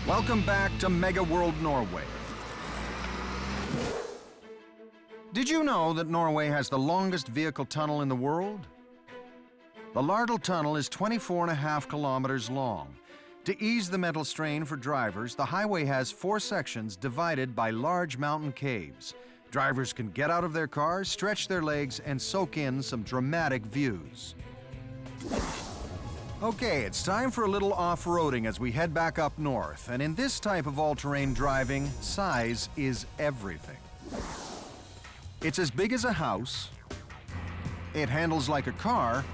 Welcome back to Mega World Norway. Did you know that Norway has the longest vehicle tunnel in the world? The Lardal Tunnel is 24.5 kilometers long. To ease the mental strain for drivers, the highway has 4 sections divided by large mountain caves. Drivers can get out of their cars, stretch their legs, and soak in some dramatic views. Okay, it's time for a little off-roading as we head back up north. And in this type of all-terrain driving, size is everything. It's as big as a house, it handles like a car,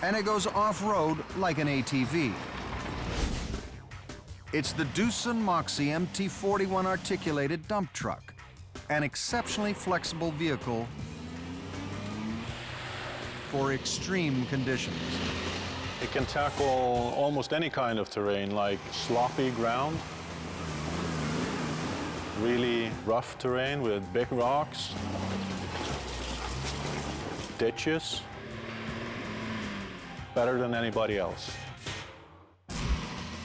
and it goes off-road like an ATV. It's the Doosan Moxie MT41 articulated dump truck, an exceptionally flexible vehicle for extreme conditions. It can tackle almost any kind of terrain, like sloppy ground, really rough terrain with big rocks, ditches, better than anybody else.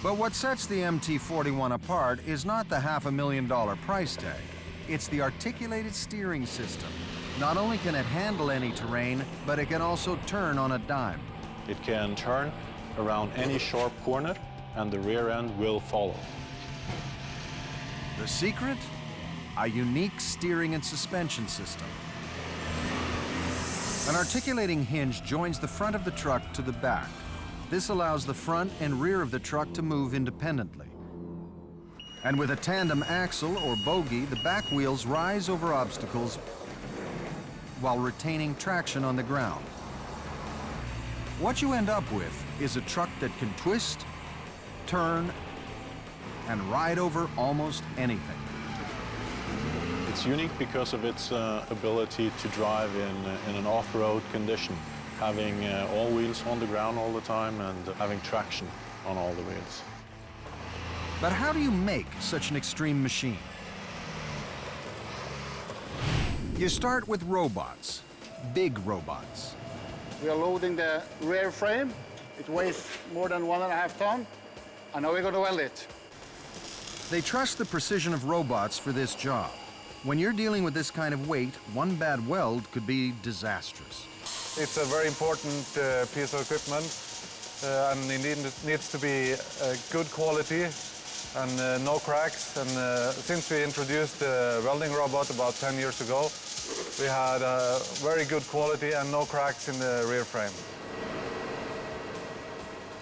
But what sets the MT41 apart is not the $500,000 price tag. It's the articulated steering system. Not only can it handle any terrain, but it can also turn on a dime. It can turn around any sharp corner, and the rear end will follow. The secret? A unique steering and suspension system. An articulating hinge joins the front of the truck to the back. This allows the front and rear of the truck to move independently. And with a tandem axle or bogie, the back wheels rise over obstacles while retaining traction on the ground. What you end up with is a truck that can twist, turn, and ride over almost anything. It's unique because of its ability to drive in an off-road condition, having all wheels on the ground all the time and having traction on all the wheels. But how do you make such an extreme machine? You start with robots, big robots. We are loading the rear frame. It weighs more than 1.5 tons, and now we're going to weld it. They trust the precision of robots for this job. When you're dealing with this kind of weight, one bad weld could be disastrous. It's a very important piece of equipment, and it needs to be good quality and no cracks. And since we introduced the welding robot about 10 years ago, we had very good quality and no cracks in the rear frame.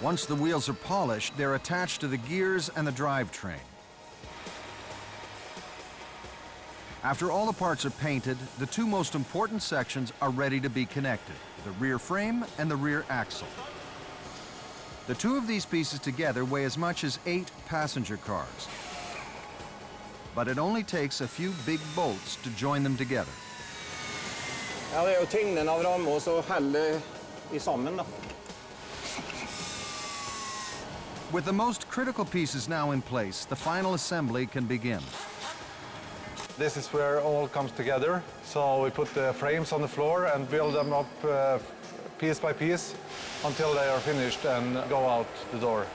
Once the wheels are polished, they're attached to the gears and the drivetrain. After all the parts are painted, the 2 most important sections are ready to be connected, the rear frame and the rear axle. The 2 of these pieces together weigh as much as 8 passenger cars. But it only takes a few big bolts to join them together. Ja, det jo tyngden av dem og så holde I sammen da. With the most critical pieces now in place, the final assembly can begin. This is where all comes together. So we put the frames on the floor and build them up piece by piece until they are finished and go out the door.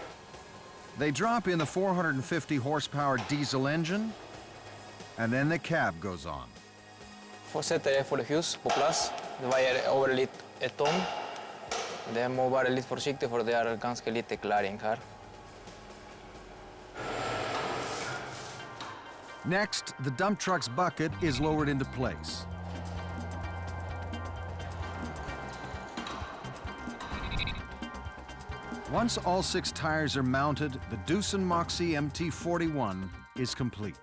They drop in the 450 horsepower diesel engine, and then the cab goes on. For å sette det for det hus på plass. Det veier over litt 1 ton. Det må være litt forsiktig for det ganske lite klæring her. Next, the dump truck's bucket is lowered into place. Once all 6 tires are mounted, the Doosan Moxie MT41 is complete.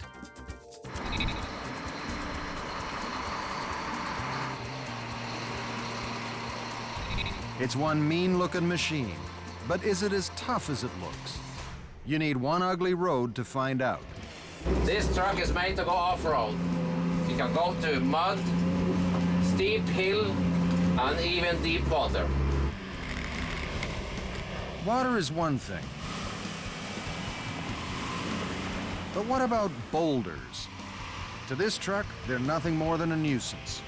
It's one mean-looking machine, but is it as tough as it looks? You need one ugly road to find out. This truck is made to go off-road. You can go to mud, steep hill, and even deep water. Water is one thing. But what about boulders? To this truck, they're nothing more than a nuisance.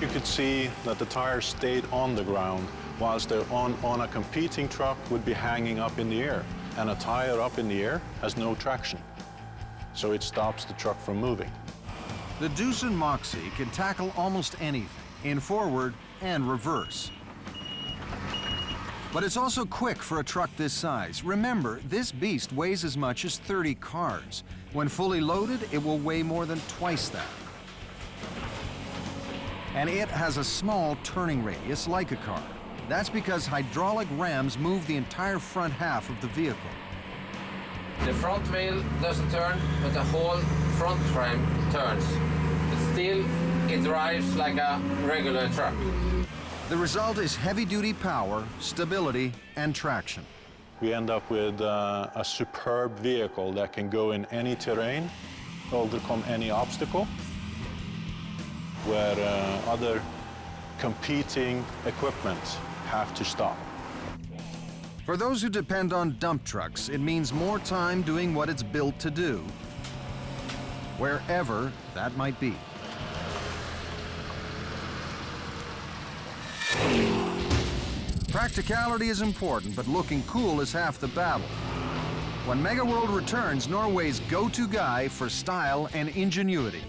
You could see that the tires stayed on the ground whilst on a competing truck would be hanging up in the air. And a tire up in the air has no traction, so it stops the truck from moving. The Doosan Moxie can tackle almost anything, in forward and reverse. But it's also quick for a truck this size. Remember, this beast weighs as much as 30 cars. When fully loaded, it will weigh more than twice that. And it has a small turning radius like a car. That's because hydraulic rams move the entire front half of the vehicle. The front wheel doesn't turn, but the whole front frame turns. But still, it drives like a regular truck. The result is heavy-duty power, stability, and traction. We end up with a superb vehicle that can go in any terrain, overcome any obstacle, where other competing equipment have to stop. For those who depend on dump trucks, it means more time doing what it's built to do, wherever that might be. Practicality is important, but looking cool is half the battle. When Megaworld returns, Norway's go-to guy for style and ingenuity.